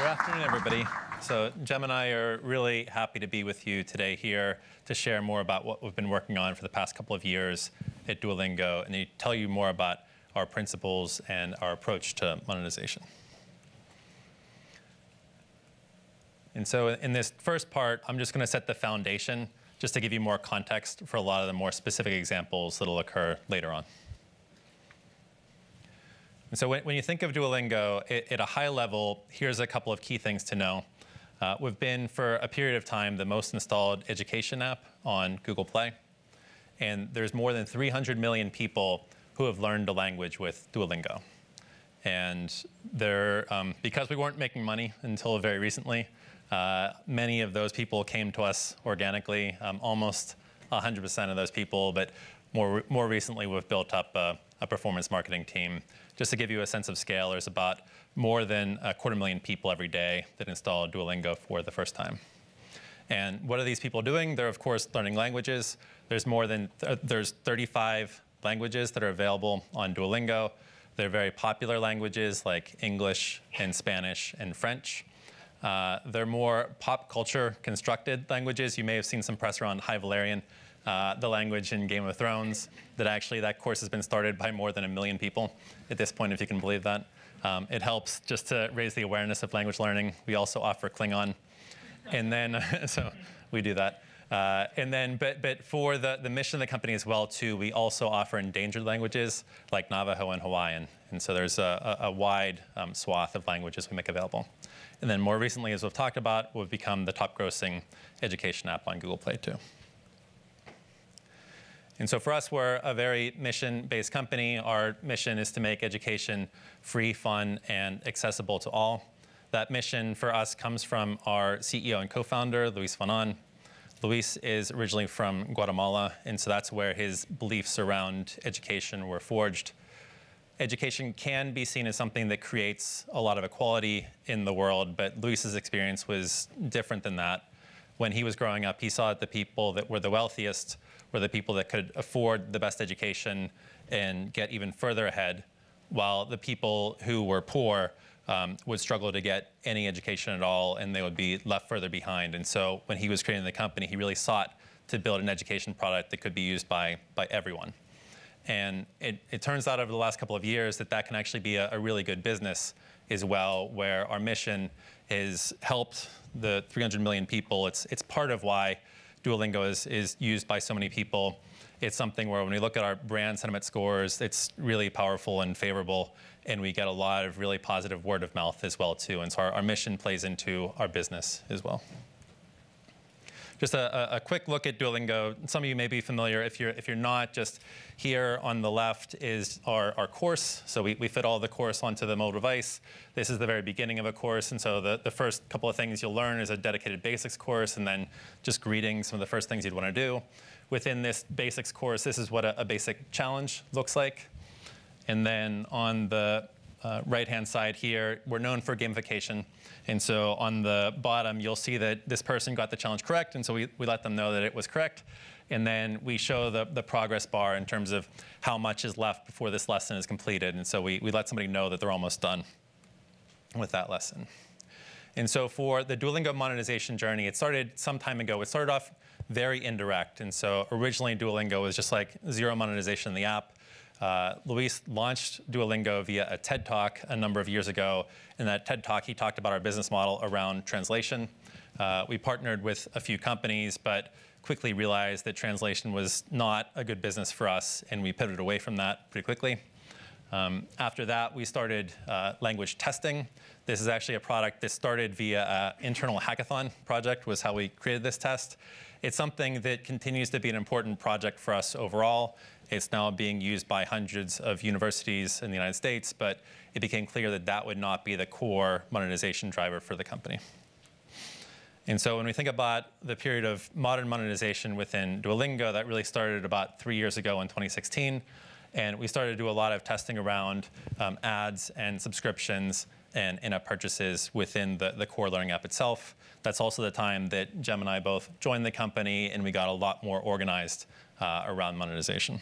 Good afternoon, everybody. So Jem and I are really happy to be with you today here to share more about what we've been working on for the past couple of years at Duolingo and to tell you more about our principles and our approach to monetization. And so in this first part, I'm just going to set the foundation just to give you more context for a lot of the more specific examples that will occur later on. And so when you think of Duolingo, at a high level, here's a couple of key things to know. We've been, for a period of time, the most installed education app on Google Play. And there's more than 300 million people who have learned a language with Duolingo. And because we weren't making money until very recently, many of those people came to us organically, almost 100% of those people. But more recently, we've built up a performance marketing team. Just to give you a sense of scale, there's about more than 250,000 people every day that install Duolingo for the first time. And what are these people doing? They're, of course, learning languages. There's 35 languages that are available on Duolingo. They're very popular languages like English and Spanish and French. They're more pop culture constructed languages. You may have seen some press around High Valerian, the language in Game of Thrones, that course has been started by more than 1 million people at this point, if you can believe that. It helps just to raise the awareness of language learning. We also offer Klingon. And then, so we do that. But for the mission of the company as well, too, we also offer endangered languages like Navajo and Hawaiian. And so there's a wide swath of languages we make available. And then more recently, as we've talked about, we've become the top grossing education app on Google Play, too. And so for us, we're a very mission-based company. Our mission is to make education free, fun, and accessible to all. That mission for us comes from our CEO and co-founder, Luis Fanon. Luis is originally from Guatemala, and so that's where his beliefs around education were forged. Education can be seen as something that creates a lot of equality in the world, but Luis's experience was different than that. When he was growing up, he saw that the people that were the wealthiest were the people that could afford the best education and get even further ahead, while the people who were poor would struggle to get any education at all, and they would be left further behind. And so when he was creating the company, he really sought to build an education product that could be used by everyone. And it turns out over the last couple of years that can actually be a really good business as well, where our mission has helped the 300 million people. It's part of why Duolingo is used by so many people. It's something where when we look at our brand sentiment scores, it's really powerful and favorable, and we get a lot of really positive word of mouth as well, too. And so our mission plays into our business as well. Just a quick look at Duolingo. Some of you may be familiar. If you're not, just here on the left is our course. So we fit all the course onto the mobile device. This is the very beginning of a course. And so the first couple of things you'll learn is a dedicated basics course, and then just greetings, some of the first things you'd want to do. Within this basics course, this is what a basic challenge looks like. And then on the right-hand side here, we're known for gamification. And so on the bottom, you'll see that this person got the challenge correct, and so we let them know that it was correct. And then we show the progress bar in terms of how much is left before this lesson is completed. And so we let somebody know that they're almost done with that lesson. And so for the Duolingo monetization journey, it started some time ago. It started off very indirect. And so originally, Duolingo was just like zero monetization in the app. Luis launched Duolingo via a TED Talk a number of years ago. In that TED Talk, he talked about our business model around translation. We partnered with a few companies, but quickly realized that translation was not a good business for us, and we pivoted away from that pretty quickly. After that, we started language testing. This is actually a product that started via an internal hackathon project, was how we created this test. It's something that continues to be an important project for us overall. It's now being used by hundreds of universities in the United States, but it became clear that that would not be the core monetization driver for the company. And so when we think about the period of modern monetization within Duolingo, that really started about 3 years ago in 2016. And we started to do a lot of testing around ads and subscriptions and in-app purchases within the core learning app itself. That's also the time that Jem and I both joined the company, and we got a lot more organized around monetization.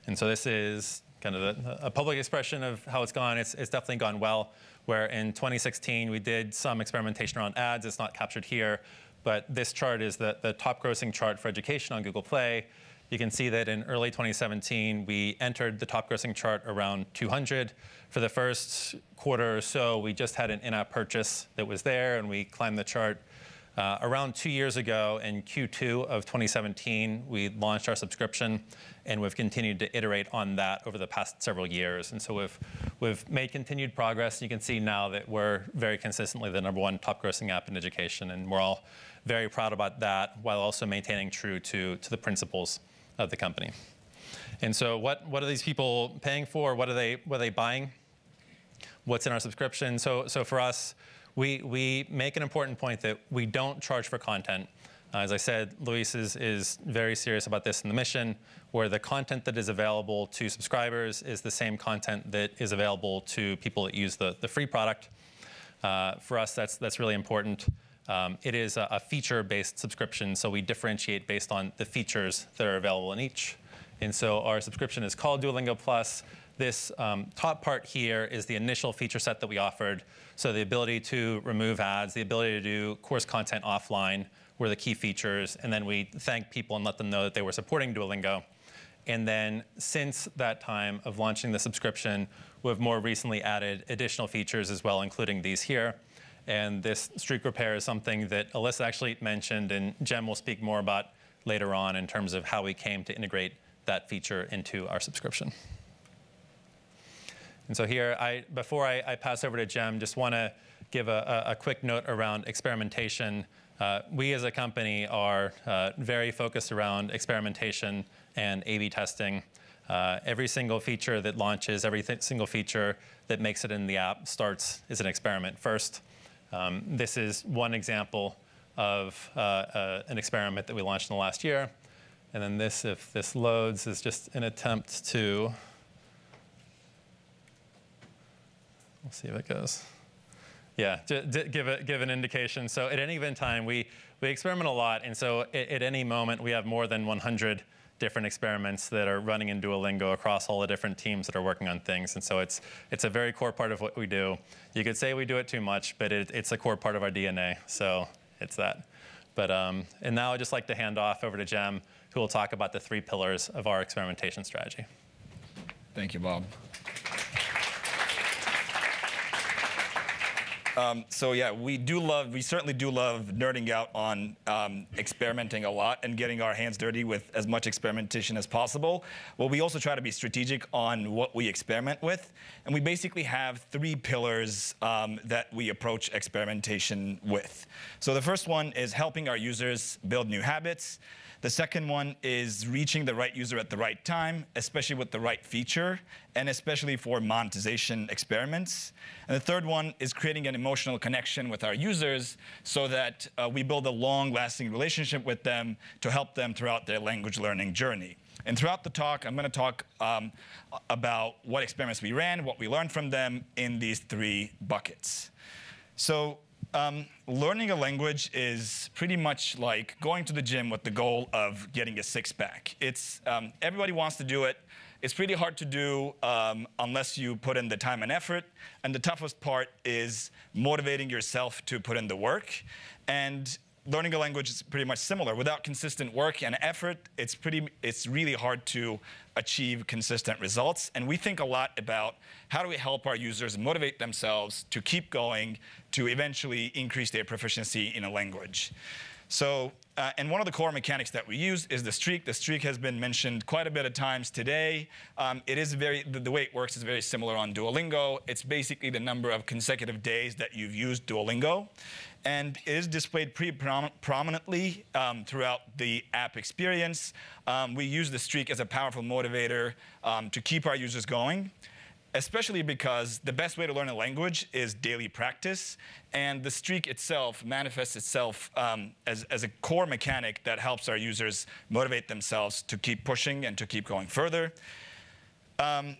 And so this is kind of a public expression of how it's gone. It's definitely gone well, where in 2016 we did some experimentation around ads. It's not captured here, but this chart is the top grossing chart for education on Google Play. You can see that in early 2017, we entered the top grossing chart around 200. For the first quarter or so, we just had an in-app purchase that was there, and we climbed the chart. Around 2 years ago, in Q2 of 2017, we launched our subscription, and we've continued to iterate on that over the past several years. And so we've made continued progress. You can see now that we're very consistently the #1 top grossing app in education, and we're all very proud about that, while also maintaining true to the principles of the company. And so what are these people paying for? What are they buying? What's in our subscription? So for us, we make an important point that we don't charge for content. As I said, Luis is very serious about this in the mission, where the content that is available to subscribers is the same content that is available to people that use the free product. For us, that's really important. It is a feature-based subscription, so we differentiate based on the features that are available in each. And so our subscription is called Duolingo Plus. This top part here is the initial feature set that we offered. So the ability to remove ads, the ability to do course content offline were the key features. And then we thanked people and let them know that they were supporting Duolingo. And then since that time of launching the subscription, we've more recently added additional features as well, including these here. And this streak repair is something that Alyssa actually mentioned, and Jem will speak more about later on in terms of how we came to integrate that feature into our subscription. And so here, before I pass over to Jem, just want to give a quick note around experimentation. We as a company are very focused around experimentation and A/B testing. Every single feature that launches, every single feature that makes it in the app starts as an experiment first. This is one example of an experiment that we launched in the last year. And then this, if this loads, is just an attempt to, we'll see if it goes. Yeah, give an indication. So at any given time, we experiment a lot. And so at any moment, we have more than 100 different experiments that are running in Duolingo across all the different teams that are working on things. And so it's a very core part of what we do. You could say we do it too much, but it's a core part of our DNA. So it's that. But and now I'd just like to hand off over to Jem, who will talk about the 3 pillars of our experimentation strategy. Thank you, Bob. So yeah, we certainly do love nerding out on experimenting a lot and getting our hands dirty with as much experimentation as possible. Well, we also try to be strategic on what we experiment with. And we basically have 3 pillars that we approach experimentation with. So the first one is helping our users build new habits. The second one is reaching the right user at the right time, especially with the right feature, and especially for monetization experiments. And the third one is creating an emotional connection with our users so that we build a long-lasting relationship with them to help them throughout their language learning journey. And throughout the talk, I'm going to talk about what experiments we ran, what we learned from them in these 3 buckets. So learning a language is pretty much like going to the gym with the goal of getting a six-pack. Everybody wants to do it. It's pretty hard to do unless you put in the time and effort. And the toughest part is motivating yourself to put in the work. And learning a language is pretty much similar. Without consistent work and effort, it's really hard to achieve consistent results. And we think a lot about how do we help our users motivate themselves to keep going to eventually increase their proficiency in a language. So, and one of the core mechanics that we use is the streak. The streak has been mentioned quite a bit of times today. The way it works is very similar on Duolingo. It's basically the number of consecutive days that you've used Duolingo. And it is displayed pretty prominently throughout the app experience. We use the streak as a powerful motivator to keep our users going, especially because the best way to learn a language is daily practice. And the streak itself manifests itself as a core mechanic that helps our users motivate themselves to keep pushing and to keep going further.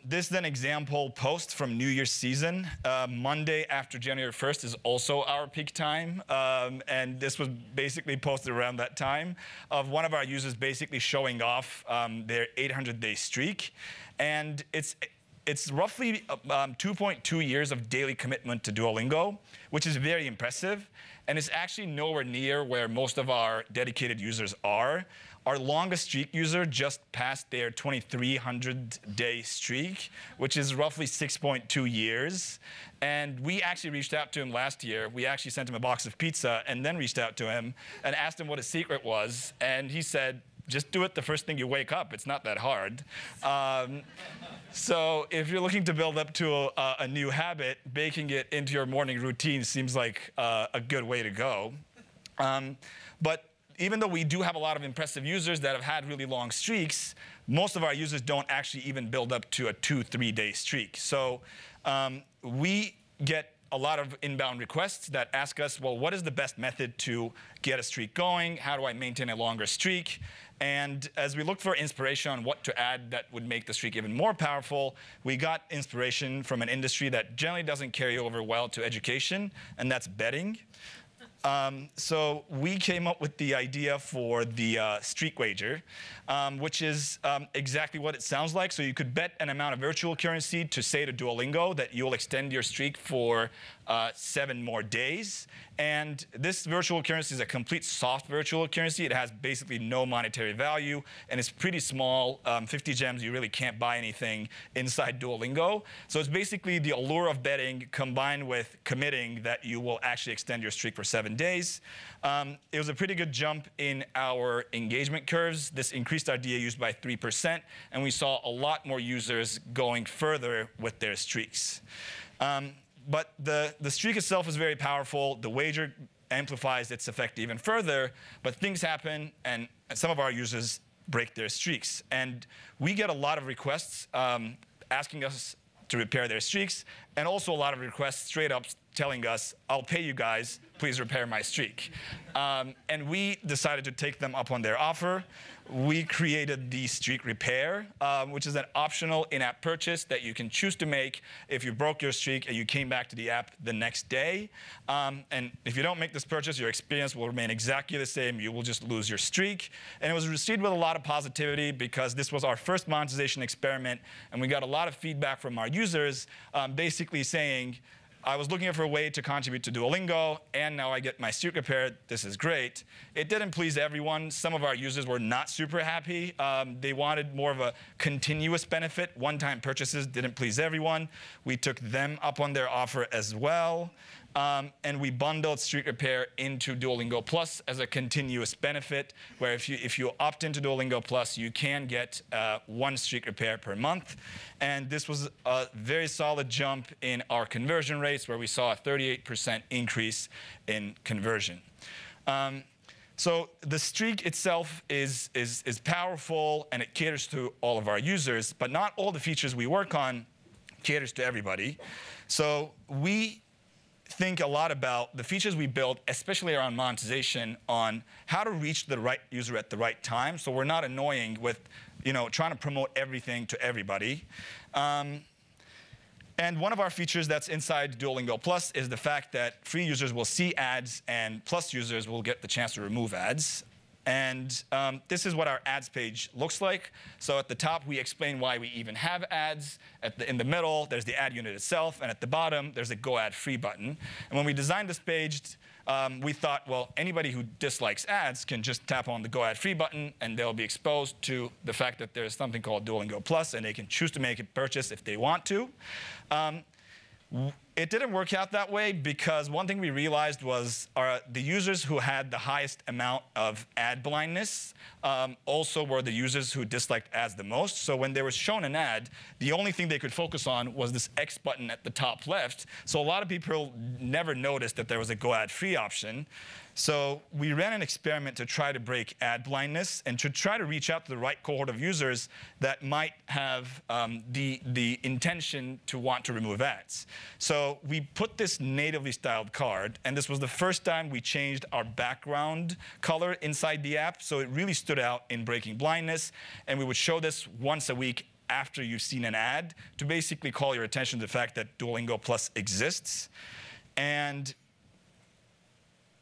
This is an example post from New Year's season. Monday after January 1st is also our peak time. And this was basically posted around that time of one of our users basically showing off their 800-day streak. And it's roughly 2.2 years of daily commitment to Duolingo, which is very impressive. And it's actually nowhere near where most of our dedicated users are. Our longest streak user just passed their 2,300-day streak, which is roughly 6.2 years. And we actually reached out to him last year. We actually sent him a box of pizza and then reached out to him and asked him what his secret was. And he said, just do it the first thing you wake up. It's not that hard. So if you're looking to build up to a new habit, baking it into your morning routine seems like a good way to go. But even though we do have a lot of impressive users that have had really long streaks, most of our users don't actually even build up to a 2-3 day streak. So we get a lot of inbound requests that ask us, well, what is the best method to get a streak going? How do I maintain a longer streak? And as we looked for inspiration on what to add that would make the streak even more powerful, we got inspiration from an industry that generally doesn't carry over well to education, and that's betting. So we came up with the idea for the streak wager, which is exactly what it sounds like. So you could bet an amount of virtual currency to say to Duolingo that you'll extend your streak for 7 more days. And this virtual currency is a complete soft virtual currency. It has basically no monetary value, and it's pretty small. 50 gems, you really can't buy anything inside Duolingo. So it's basically the allure of betting combined with committing that you will actually extend your streak for 7 days. It was a pretty good jump in our engagement curves. This increased our DAUs by 3%, and we saw a lot more users going further with their streaks. But the streak itself is very powerful. The wager amplifies its effect even further. But things happen, and some of our users break their streaks. And we get a lot of requests asking us to repair their streaks, and also a lot of requests straight up telling us, I'll pay you guys, please repair my streak. And we decided to take them up on their offer. We created the Streak Repair, which is an optional in-app purchase that you can choose to make if you broke your streak and you came back to the app the next day. And if you don't make this purchase, your experience will remain exactly the same. You will just lose your streak. And it was received with a lot of positivity because this was our first monetization experiment, and we got a lot of feedback from our users basically saying, I was looking for a way to contribute to Duolingo, and now I get my streak repaired. This is great. It didn't please everyone. Some of our users were not super happy. They wanted more of a continuous benefit. One-time purchases didn't please everyone. We took them up on their offer as well. And we bundled Streak Repair into Duolingo Plus as a continuous benefit, where if you opt into Duolingo Plus, you can get 1 Streak Repair per month. And this was a very solid jump in our conversion rates, where we saw a 38% increase in conversion. So the streak itself is powerful, and it caters to all of our users, but not all the features we work on caters to everybody. So we think a lot about the features we built, especially around monetization, on how to reach the right user at the right time, so we're not annoying with trying to promote everything to everybody. And one of our features that's inside Duolingo Plus is the fact that free users will see ads, and Plus users will get the chance to remove ads. And this is what our ads page looks like. So at the top, we explain why we even have ads. In the middle, there's the ad unit itself. And at the bottom, there's a Go Ad Free button. And when we designed this page, we thought, well, anybody who dislikes ads can just tap on the Go Ad Free button, and they'll be exposed to the fact that there's something called Duolingo Plus, and they can choose to make a purchase if they want to. It didn't work out that way because one thing we realized was the users who had the highest amount of ad blindness also were the users who disliked ads the most. So when they were shown an ad, the only thing they could focus on was this X button at the top left. So a lot of people never noticed that there was a Go Ad Free option. So we ran an experiment to try to break ad blindness and to try to reach out to the right cohort of users that might have the intention to want to remove ads. So we put this natively styled card, and this was the first time we changed our background color inside the app, so it really stood out in breaking blindness. And we would show this once a week after you've seen an ad to basically call your attention to the fact that Duolingo Plus exists. And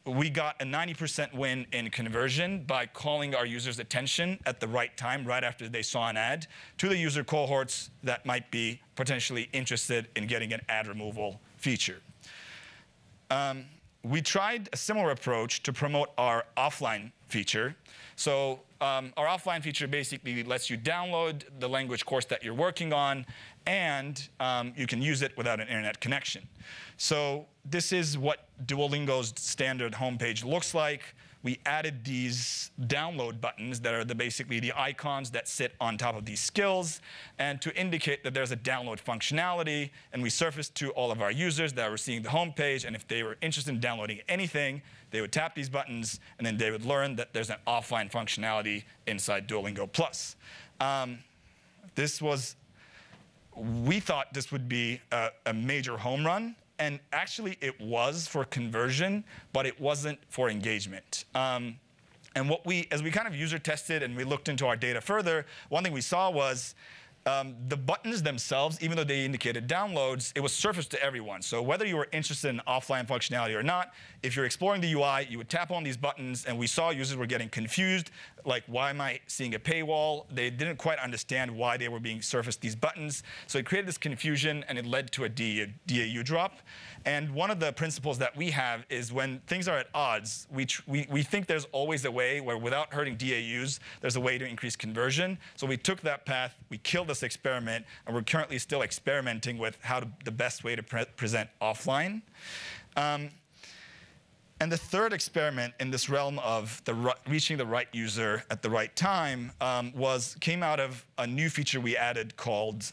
we got a 90% win in conversion by calling our users' attention at the right time, right after they saw an ad, to the user cohorts that might be potentially interested in getting an ad removal feature. We tried a similar approach to promote our offline feature. So our offline feature basically lets you download the language course that you're working on, and you can use it without an internet connection. So this is what Duolingo's standard homepage looks like. We added these download buttons that are basically the icons that sit on top of these skills, and to indicate that there's a download functionality, and we surfaced to all of our users that were seeing the homepage, and if they were interested in downloading anything, they would tap these buttons, and then they would learn that there's an offline functionality inside Duolingo Plus. We thought this would be a major home run. And actually, it was for conversion, but it wasn't for engagement. And as we kind of user tested and we looked into our data further, one thing we saw was the buttons themselves, even though they indicated downloads, it was surfaced to everyone. So whether you were interested in offline functionality or not, if you're exploring the UI, you would tap on these buttons, and we saw users were getting confused, like, why am I seeing a paywall? They didn't quite understand why they were being surfaced these buttons. So it created this confusion, and it led to a DAU drop. And one of the principles that we have is when things are at odds, we think there's always a way where without hurting DAUs, there's a way to increase conversion. So we took that path, we killed this experiment, and we're currently still experimenting with the best way to present offline. And the third experiment in this realm of reaching the right user at the right time came out of a new feature we added called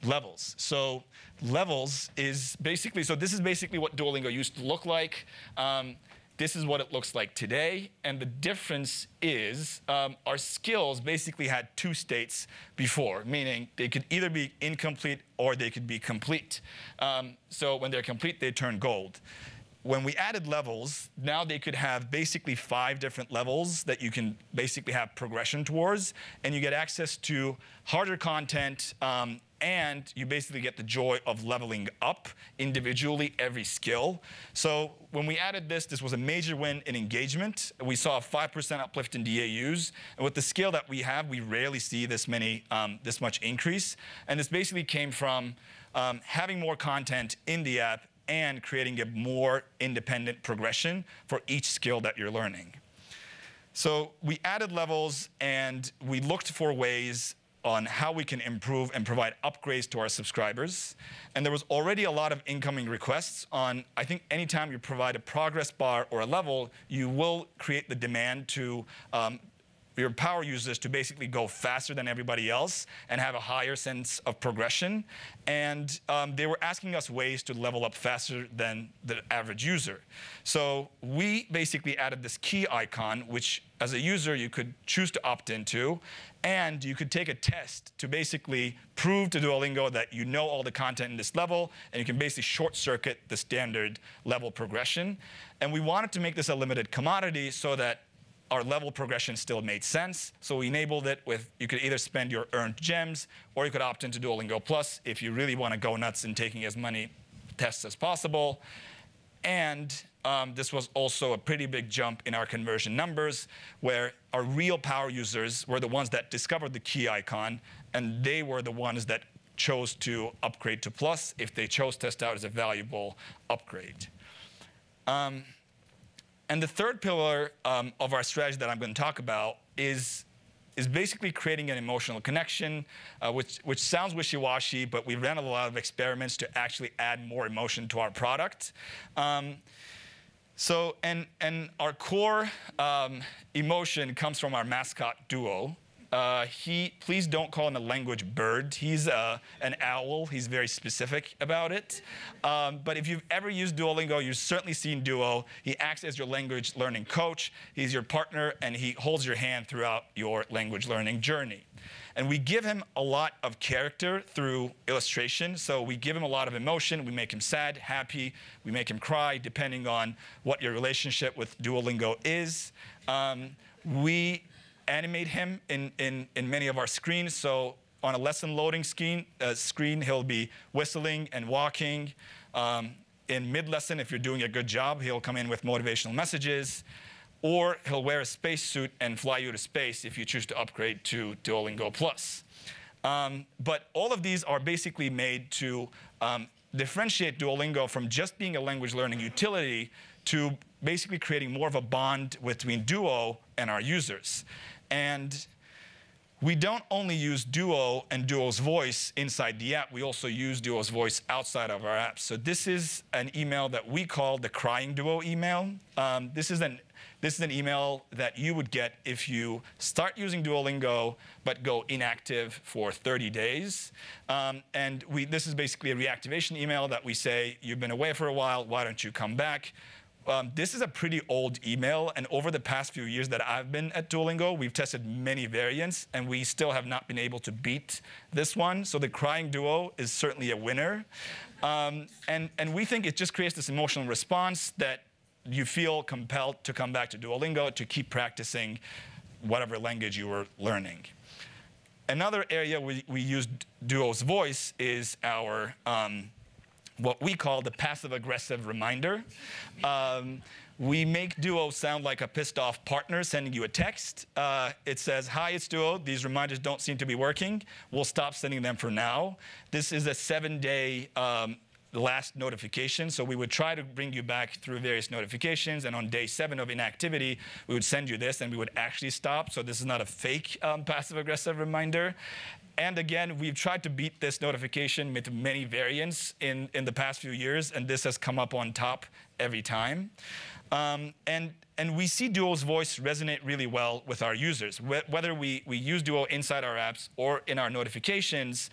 levels. So levels is basically, this is basically what Duolingo used to look like. This is what it looks like today. And the difference is our skills basically had two states before, meaning they could either be incomplete or they could be complete. So when they're complete, they turn gold. When we added levels, now they could have basically 5 different levels that you can basically have progression towards, and you get access to harder content, and you basically get the joy of leveling up individually every skill. So when we added this was a major win in engagement. We saw a 5% uplift in DAUs, and with the scale that we have, we rarely see this much increase. And this basically came from having more content in the app and creating a more independent progression for each skill that you're learning. So we added levels, and we looked for ways on how we can improve and provide upgrades to our subscribers. And there was already a lot of incoming requests on, I think anytime you provide a progress bar or a level, you will create the demand to your power users to basically go faster than everybody else and have a higher sense of progression. And they were asking us ways to level up faster than the average user. So we basically added this key icon, which as a user you could choose to opt into, and you could take a test to basically prove to Duolingo that you know all the content in this level, and you can basically short circuit the standard level progression. And we wanted to make this a limited commodity so that our level progression still made sense. So we enabled it with, you could either spend your earned gems, or you could opt into Duolingo Plus if you really want to go nuts in taking as many tests as possible. And this was also a pretty big jump in our conversion numbers, where our real power users were the ones that discovered the key icon, and they were the ones that chose to upgrade to Plus if they chose Test Out as a valuable upgrade. And the third pillar of our strategy that I'm going to talk about is basically creating an emotional connection, which sounds wishy-washy, but we ran a lot of experiments to actually add more emotion to our product. And our core emotion comes from our mascot, Duo. Please don't call him a language bird. He's an owl. He's very specific about it. But if you've ever used Duolingo, you've certainly seen Duo. He acts as your language learning coach. He's your partner, and he holds your hand throughout your language learning journey. And we give him a lot of character through illustration. So we give him a lot of emotion. We make him sad, happy. We make him cry, depending on what your relationship with Duolingo is. We animate him in many of our screens. So on a lesson loading screen, he'll be whistling and walking. in mid-lesson, if you're doing a good job, he'll come in with motivational messages, or he'll wear a spacesuit and fly you to space if you choose to upgrade to Duolingo Plus. But all of these are basically made to differentiate Duolingo from just being a language learning utility to basically creating more of a bond between Duo and our users. And we don't only use Duo and Duo's voice inside the app, we also use Duo's voice outside of our app. So this is an email that we call the Crying Duo email. This is an email that you would get if you start using Duolingo but go inactive for 30 days. This is basically a reactivation email that we say, you've been away for a while, why don't you come back? This is a pretty old email, and over the past few years that I've been at Duolingo, we've tested many variants, and we still have not been able to beat this one. So the Crying Duo is certainly a winner. And we think it just creates this emotional response that you feel compelled to come back to Duolingo to keep practicing whatever language you were learning. Another area we use Duo's voice is our what we call the passive-aggressive reminder. We make Duo sound like a pissed-off partner sending you a text. It says, hi, it's Duo. These reminders don't seem to be working. We'll stop sending them for now. This is a 7-day last notification. So we would try to bring you back through various notifications. And on day 7 of inactivity, we would send you this, and we would actually stop. So this is not a fake passive-aggressive reminder. And again, we've tried to beat this notification with many variants in the past few years, and this has come up on top every time. And we see Duo's voice resonate really well with our users. Whether we use Duo inside our apps or in our notifications,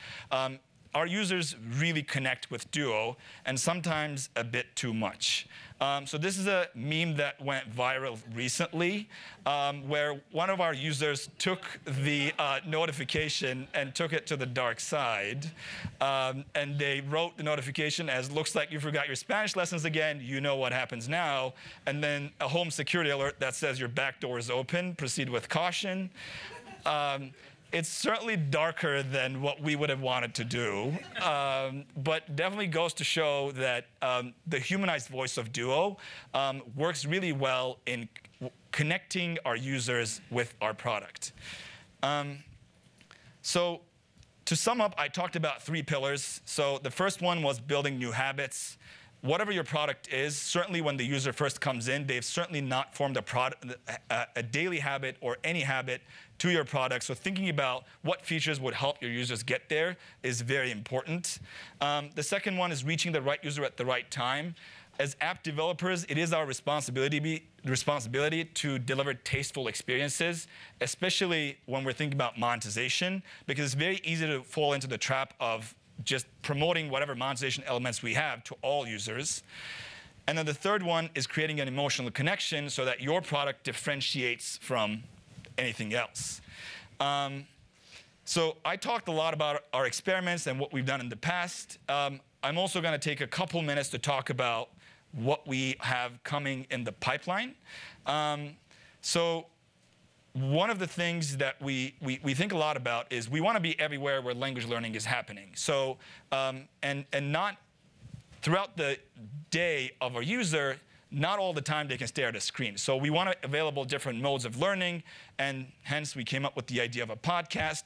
our users really connect with Duo, and sometimes a bit too much. So this is a meme that went viral recently, where one of our users took the notification and took it to the dark side. And they wrote the notification as, looks like you forgot your Spanish lessons again, you know what happens now. And then a home security alert that says your back door is open, proceed with caution. It's certainly darker than what we would have wanted to do, but definitely goes to show that the humanized voice of Duo works really well in connecting our users with our product. So to sum up, I talked about 3 pillars. So the first one was building new habits. Whatever your product is, certainly when the user first comes in, they've certainly not formed a daily habit or any habit to your product. So thinking about what features would help your users get there is very important. The second one is reaching the right user at the right time. As app developers, it is our responsibility to deliver tasteful experiences, especially when we're thinking about monetization, because it's very easy to fall into the trap of just promoting whatever monetization elements we have to all users. And then the third one is creating an emotional connection so that your product differentiates from anything else. So I talked a lot about our experiments and what we've done in the past. I'm also going to take a couple minutes to talk about what we have coming in the pipeline. So one of the things that we think a lot about is we want to be everywhere where language learning is happening. So, and not throughout the day of our user, not all the time they can stare at a screen. So we want available different modes of learning, and hence we came up with the idea of a podcast,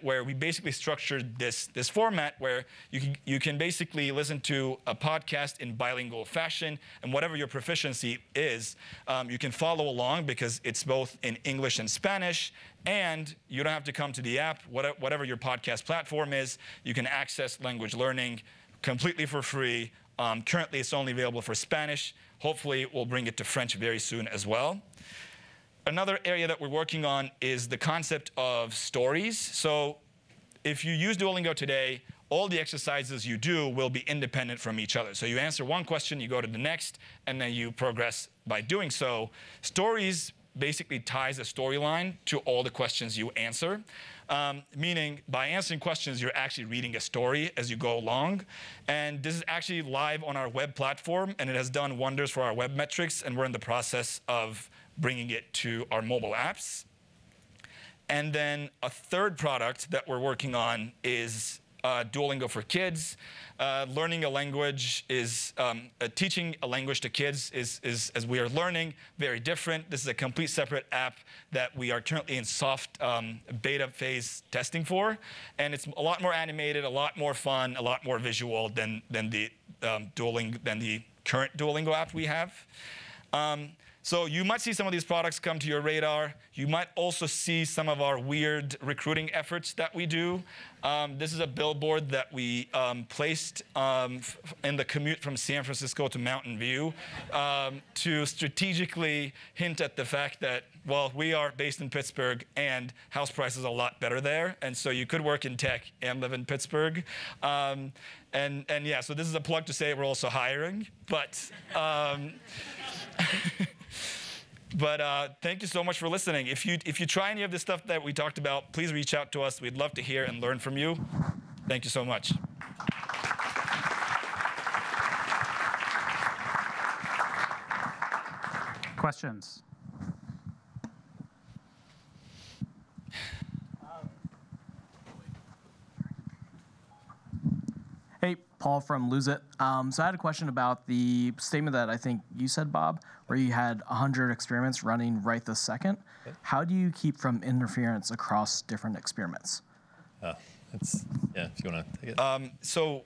where we basically structured this format where you can basically listen to a podcast in bilingual fashion, and whatever your proficiency is, you can follow along because it's both in English and Spanish, and you don't have to come to the app. Whatever your podcast platform is, you can access language learning completely for free. Currently, it's only available for Spanish. Hopefully, we'll bring it to French very soon as well. Another area that we're working on is the concept of stories. So if you use Duolingo today, all the exercises you do will be independent from each other. So you answer one question, you go to the next, and then you progress by doing so. Stories basically ties a storyline to all the questions you answer. Meaning, by answering questions, you're actually reading a story as you go along. And this is actually live on our web platform, and it has done wonders for our web metrics, and we're in the process of bringing it to our mobile apps. And then a third product that we're working on is Duolingo for Kids. Learning a language is, teaching a language to kids is, as we are learning, very different. This is a complete separate app that we are currently in soft beta phase testing for. And it's a lot more animated, a lot more fun, a lot more visual than the current Duolingo app we have. So you might see some of these products come to your radar. You might also see some of our weird recruiting efforts that we do. This is a billboard that we placed in the commute from San Francisco to Mountain View to strategically hint at the fact that, well, we are based in Pittsburgh and house prices are a lot better there. And so you could work in tech and live in Pittsburgh. And yeah, so this is a plug to say we're also hiring. But thank you so much for listening. If you try any of this stuff that we talked about, please reach out to us. We'd love to hear and learn from you. Thank you so much. Questions? Hey, Paul from Lose It. So I had a question about the statement that I think you said, Bob, where you had 100 experiments running right this second. Okay. How do you keep from interference across different experiments? Yeah, if you want to take it. So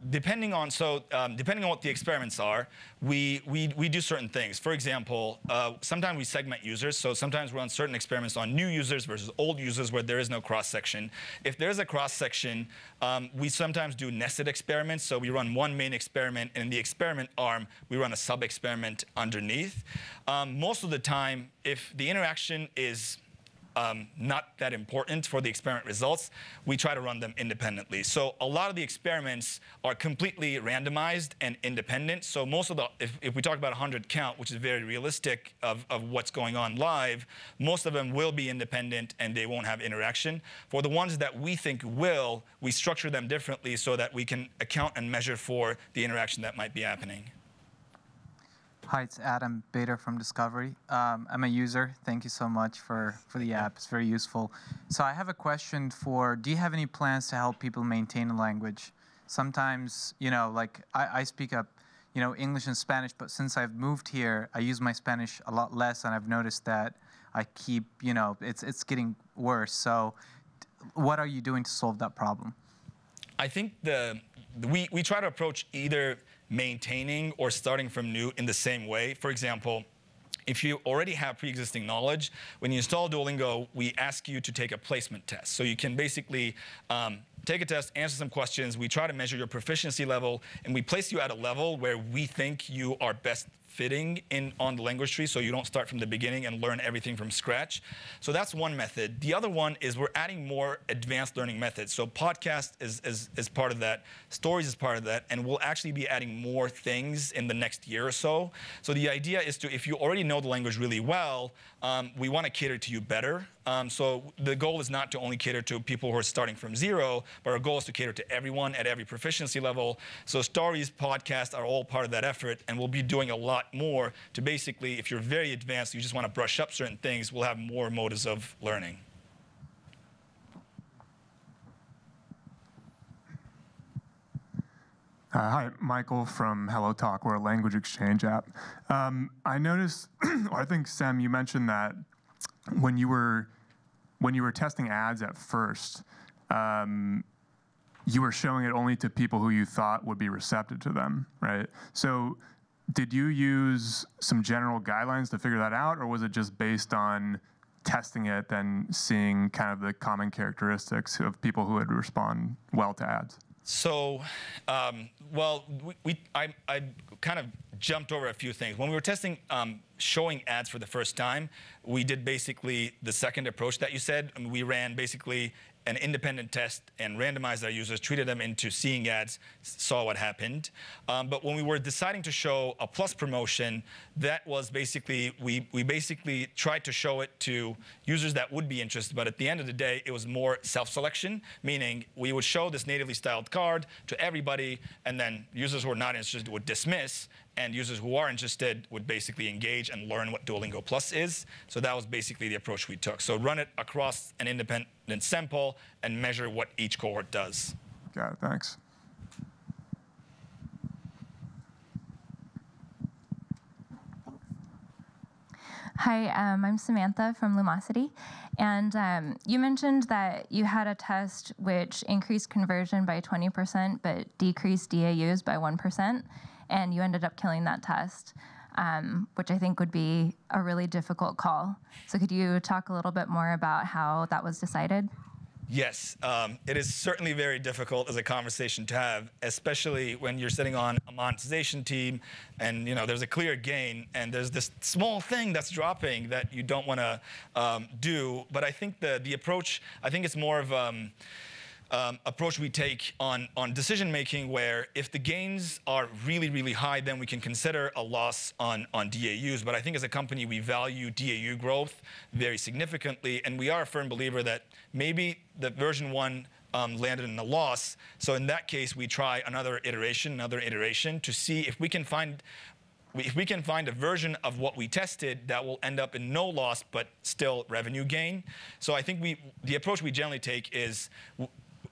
depending on what the experiments are, we do certain things. For example, sometimes we segment users. So sometimes we run certain experiments on new users versus old users where there is no cross-section. If there is a cross-section, we sometimes do nested experiments. So we run one main experiment, and in the experiment arm, we run a sub-experiment underneath. Most of the time, if the interaction is not that important for the experiment results, we try to run them independently. So a lot of the experiments are completely randomized and independent. So most of the, if we talk about 100 count, which is very realistic of what's going on live, most of them will be independent and they won't have interaction. For the ones that we think will, we structure them differently so that we can account and measure for the interaction that might be happening. Hi, it's Adam Bader from Discovery. I'm a user. Thank you so much for the app. It's very useful. So I have a question for, do you have any plans to help people maintain a language? Sometimes, like I speak up, English and Spanish, but since I've moved here, I use my Spanish a lot less, and I've noticed that I keep, it's getting worse. So what are you doing to solve that problem? I think we try to approach either maintaining or starting from new in the same way. For example, if you already have pre-existing knowledge, when you install Duolingo, we ask you to take a placement test. So you can basically take a test, answer some questions. We try to measure your proficiency level, and we place you at a level where we think you are best fitting on the language tree, so you don't start from the beginning and learn everything from scratch. So that's one method. The other one is we're adding more advanced learning methods. So podcast is part of that. Stories is part of that. And we'll actually be adding more things in the next year or so. So the idea is to, if you already know the language really well, we want to cater to you better. So the goal is not to only cater to people who are starting from zero, but our goal is to cater to everyone at every proficiency level. So stories, podcasts are all part of that effort, and we'll be doing a lot more to basically, if you're very advanced, you just want to brush up certain things, we'll have more modes of learning. Hi, Michael from HelloTalk. We're a language exchange app. I noticed, or I think, Sam, you mentioned that when you were testing ads at first, you were showing it only to people who you thought would be receptive to them, right? So did you use some general guidelines to figure that out, or was it just based on testing it, then seeing kind of the common characteristics of people who would respond well to ads? So, well, I kind of jumped over a few things. When we were testing showing ads for the first time, we did basically the second approach that you said. I mean, we ran basically an independent test and randomized our users, treated them into seeing ads, saw what happened. But when we were deciding to show a plus promotion, that was basically, we basically tried to show it to users that would be interested, but at the end of the day, it was more self-selection, meaning we would show this natively styled card to everybody, and then users who are not interested would dismiss, and users who are interested would basically engage and learn what Duolingo Plus is. So that was basically the approach we took. So run it across an independent then sample and measure what each cohort does. Got it, thanks. Hi, I'm Samantha from Lumosity, and you mentioned that you had a test which increased conversion by 20% but decreased DAUs by 1%, and you ended up killing that test, which I think would be a really difficult call. So could you talk a little bit more about how that was decided? Yes, it is certainly very difficult as a conversation to have, especially when you're sitting on a monetization team and there's a clear gain and there's this small thing that's dropping that you don't want to do. But I think the approach, I think it's more of approach we take on decision making, where if the gains are really, really high, then we can consider a loss on DAUs. But I think as a company, we value DAU growth very significantly, and we are a firm believer that maybe the version 1 landed in a loss. So in that case, we try another iteration to see if we can find a version of what we tested that will end up in no loss but still revenue gain. So I think the approach we generally take is,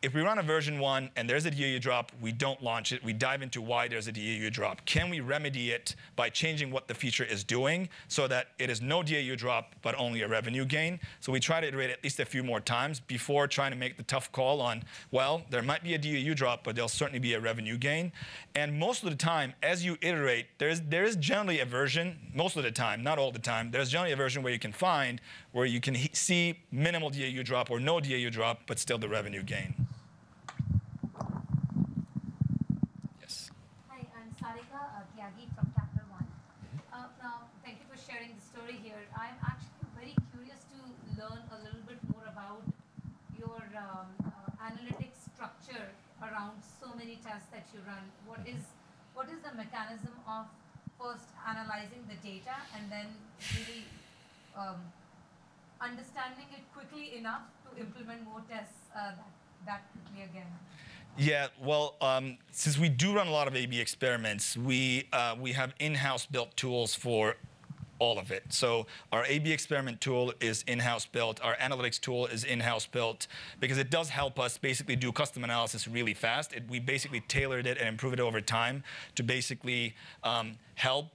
if we run a version 1 and there's a DAU drop, we don't launch it. We dive into why there's a DAU drop. Can we remedy it by changing what the feature is doing so that it is no DAU drop but only a revenue gain? So we try to iterate at least a few more times before trying to make the tough call on, well, there might be a DAU drop, but there'll certainly be a revenue gain. And most of the time, as you iterate, there is generally a version, most of the time, not all the time, there's generally a version where you can find where you can see minimal DAU drop or no DAU drop, but still the revenue gain. From Capital One. Now, thank you for sharing the story here. I'm actually very curious to learn a little bit more about your analytics structure around so many tests that you run. What is the mechanism of first analyzing the data and then really understanding it quickly enough to implement more tests that quickly again? Yeah, well, since we do run a lot of A/B experiments, we have in-house built tools for all of it. So our A/B experiment tool is in-house built. Our analytics tool is in-house built because it does help us basically do custom analysis really fast. We basically tailored it and improved it over time to basically help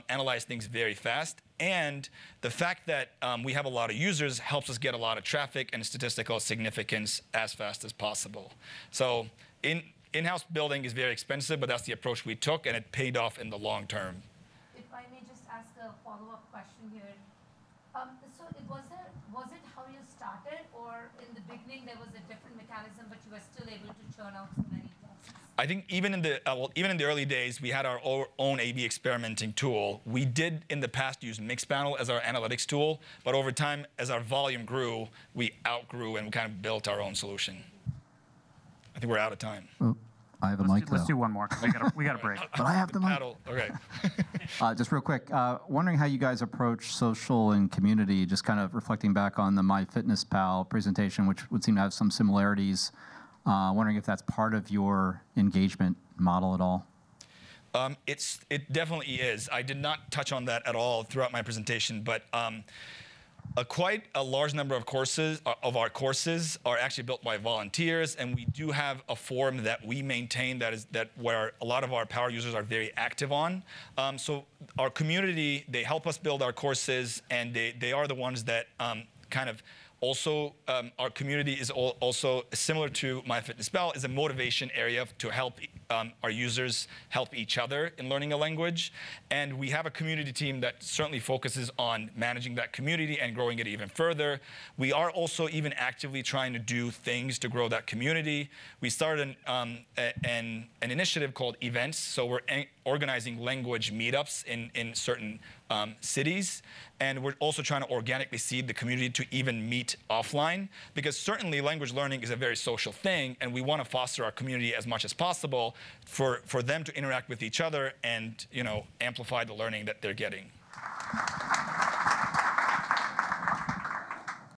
analyze things very fast. And the fact that we have a lot of users helps us get a lot of traffic and statistical significance as fast as possible. So in-house building is very expensive, but that's the approach we took, and it paid off in the long term. If I may just ask a follow-up question here. So was it how you started, or in the beginning there was a different mechanism, but you were still able to churn out so many tests? I think even in the early days, we had our own A/B experimenting tool. We did in the past use Mixpanel as our analytics tool, but over time, as our volume grew, we outgrew and we kind of built our own solution. I think we're out of time. Well, I have a mic though. Let's do one more. We got a break. But I have the mic. Paddle. Okay. Just real quick, wondering how you guys approach social and community, just kind of reflecting back on the MyFitnessPal presentation, which would seem to have some similarities. Wondering if that's part of your engagement model at all. It definitely is. I did not touch on that at all throughout my presentation, but quite a large number of our courses are actually built by volunteers, and we do have a forum that we maintain where a lot of our power users are very active on. So our community, they help us build our courses, and they are the ones that kind of also, our community is also similar to MyFitnessPal, is a motivation area to help our users help each other in learning a language. And we have a community team that certainly focuses on managing that community and growing it even further. We are also even actively trying to do things to grow that community. We started an initiative called Events. So we're organizing language meetups in certain cities. And we're also trying to organically seed the community to even meet offline, because certainly language learning is a very social thing, and we want to foster our community as much as possible for them to interact with each other and amplify the learning that they're getting.